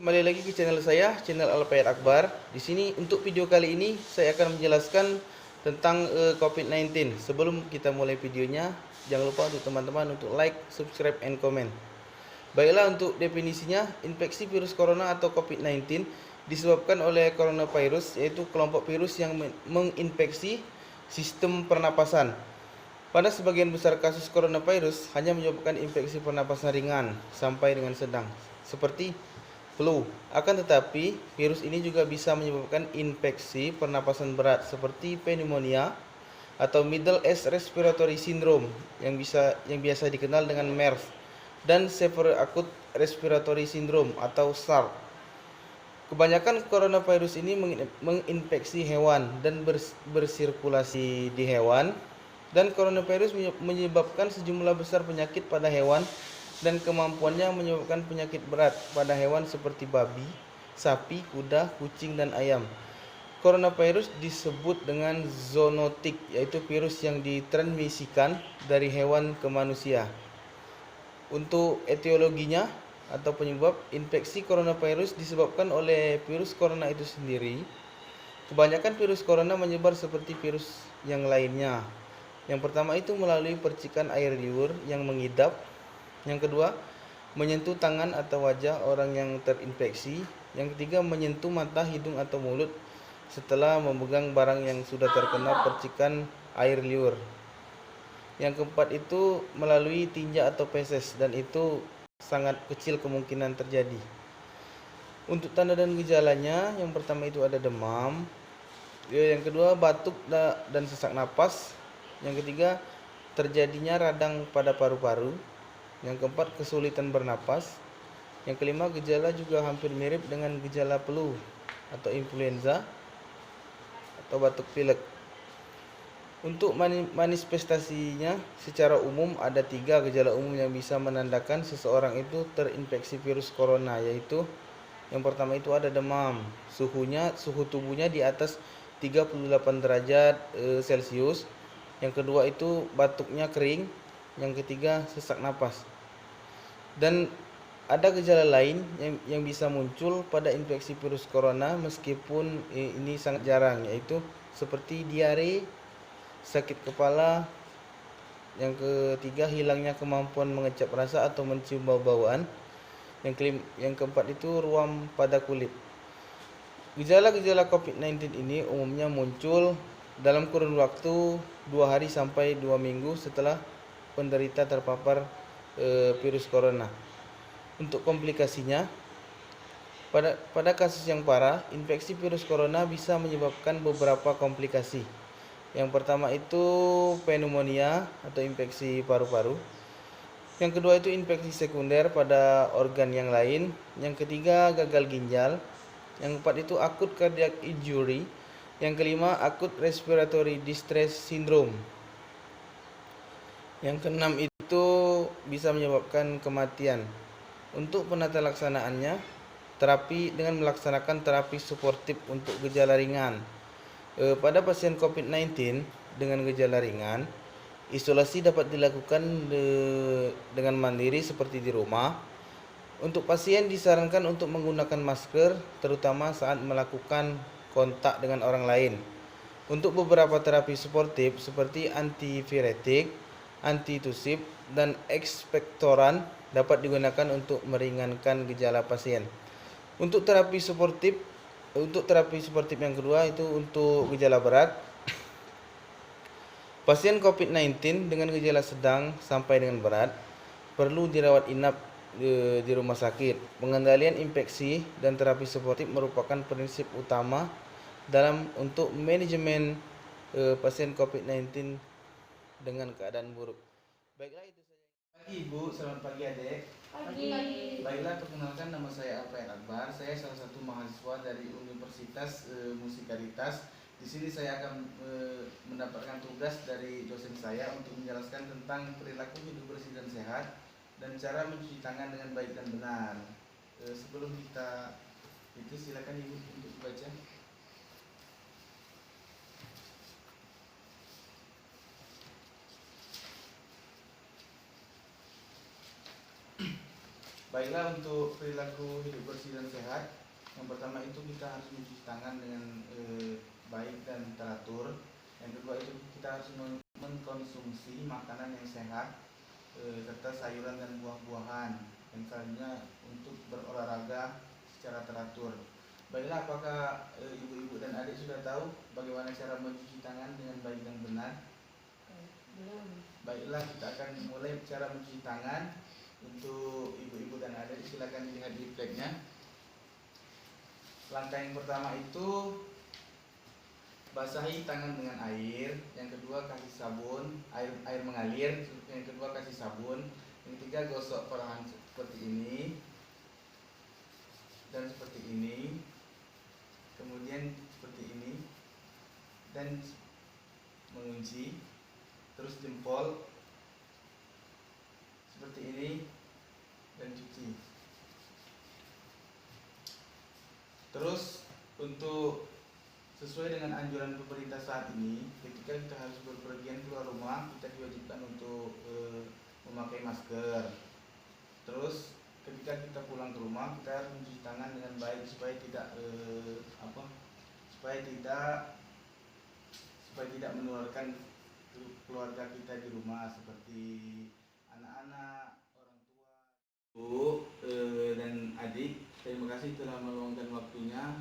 Kembali lagi ke channel saya, channel Alpayat Akbar. Di sini untuk video kali ini saya akan menjelaskan tentang COVID-19. Sebelum kita mulai videonya, jangan lupa untuk teman-teman untuk like, subscribe, and comment. Baiklah, untuk definisinya, infeksi virus corona atau COVID-19 disebabkan oleh coronavirus, yaitu kelompok virus yang menginfeksi sistem pernapasan. Pada sebagian besar kasus coronavirus hanya menyebabkan infeksi pernapasan ringan sampai dengan sedang, seperti flu. Akan tetapi, virus ini juga bisa menyebabkan infeksi pernapasan berat seperti pneumonia atau Middle East Respiratory Syndrome yang biasa dikenal dengan MERS, dan Severe Acute Respiratory Syndrome atau SARS. Kebanyakan coronavirus ini menginfeksi hewan dan bersirkulasi di hewan, dan coronavirus menyebabkan sejumlah besar penyakit pada hewan dan kemampuannya menyebabkan penyakit berat pada hewan seperti babi, sapi, kuda, kucing, dan ayam. Coronavirus disebut dengan zoonotik, yaitu virus yang ditransmisikan dari hewan ke manusia. Untuk etiologinya atau penyebab, infeksi coronavirus disebabkan oleh virus corona itu sendiri. Kebanyakan virus corona menyebar seperti virus yang lainnya. Yang pertama itu melalui percikan air liur yang mengidap. Yang kedua, menyentuh tangan atau wajah orang yang terinfeksi. Yang ketiga, menyentuh mata, hidung, atau mulut setelah memegang barang yang sudah terkena percikan air liur. Yang keempat itu melalui tinja atau feses, dan itu sangat kecil kemungkinan terjadi. Untuk tanda dan gejalanya, yang pertama itu ada demam, yang kedua batuk dan sesak napas, yang ketiga terjadinya radang pada paru-paru, yang keempat kesulitan bernapas, yang kelima gejala juga hampir mirip dengan gejala flu atau influenza atau batuk pilek. Untuk manifestasinya secara umum ada 3 gejala umum yang bisa menandakan seseorang itu terinfeksi virus corona, yaitu yang pertama itu ada demam, suhu tubuhnya di atas 38 derajat Celcius. Yang kedua itu batuknya kering. Yang ketiga sesak napas. Dan ada gejala lain yang bisa muncul pada infeksi virus corona meskipun ini sangat jarang, yaitu seperti diare, sakit kepala. Yang ketiga, hilangnya kemampuan mengecap rasa atau mencium bau-bauan. Yang keempat itu ruam pada kulit. Gejala-gejala COVID-19 ini umumnya muncul dalam kurun waktu 2 hari sampai 2 minggu setelah penderita terpapar virus corona. Untuk komplikasinya, pada kasus yang parah, infeksi virus corona bisa menyebabkan beberapa komplikasi. Yang pertama itu pneumonia atau infeksi paru-paru. Yang kedua itu infeksi sekunder pada organ yang lain. Yang ketiga gagal ginjal. Yang keempat itu acute cardiac injury. Yang kelima acute respiratory distress syndrome. Yang keenam itu bisa menyebabkan kematian. Untuk penata laksanaannya, terapi dengan melaksanakan terapi suportif untuk gejala ringan. Pada pasien COVID-19 dengan gejala ringan, isolasi dapat dilakukan dengan mandiri seperti di rumah. Untuk pasien disarankan untuk menggunakan masker, terutama saat melakukan kontak dengan orang lain. Untuk beberapa terapi suportif seperti antiviretik, antitusif, dan ekspektoran dapat digunakan untuk meringankan gejala pasien. Untuk terapi suportif yang kedua itu untuk gejala berat. Pasien COVID-19 dengan gejala sedang sampai dengan berat perlu dirawat inap di rumah sakit. Pengendalian infeksi dan terapi suportif merupakan prinsip utama untuk manajemen pasien COVID-19 dengan keadaan buruk. Baiklah, itu saja. Pagi Ibu, selamat pagi Adik. Pagi. Baiklah, perkenalkan, nama saya Alpayat Akbar. Saya salah satu mahasiswa dari Universitas Musikalitas. Di sini saya akan mendapatkan tugas dari dosen saya untuk menjelaskan tentang perilaku hidup bersih dan sehat dan cara mencuci tangan dengan baik dan benar. Sebelum kita itu, silakan Ibu untuk baca. Baiklah, untuk perilaku hidup bersih dan sehat, pertama itu kita harus mencuci tangan dengan baik dan teratur. Yang kedua itu kita harus mengkonsumsi makanan yang sehat serta sayuran dan buah-buahan. Yang selanjutnya untuk berolahraga secara teratur. Baiklah, apakah ibu-ibu dan adik sudah tahu bagaimana cara mencuci tangan dengan baik dan benar? Belum. Baiklah, kita akan mulai cara mencuci tangan. Untuk ibu-ibu dan adik silakan dilihat di flagnya. Langkah yang pertama itu basahi tangan dengan air. Yang kedua kasih sabun, air mengalir. Yang kedua kasih sabun. Yang ketiga gosok perlahan seperti ini dan seperti ini. Kemudian seperti ini dan mengunci. Terus jempol seperti ini dan cuci. Terus untuk sesuai dengan anjuran pemerintah saat ini, ketika kita harus berpergian keluar rumah, kita diwajibkan untuk memakai masker. Terus ketika kita pulang ke rumah, kita harus mencuci tangan dengan baik supaya tidak menularkan keluarga kita di rumah seperti anak-anak, orang tua. Bu dan adik, terima kasih telah meluangkan waktunya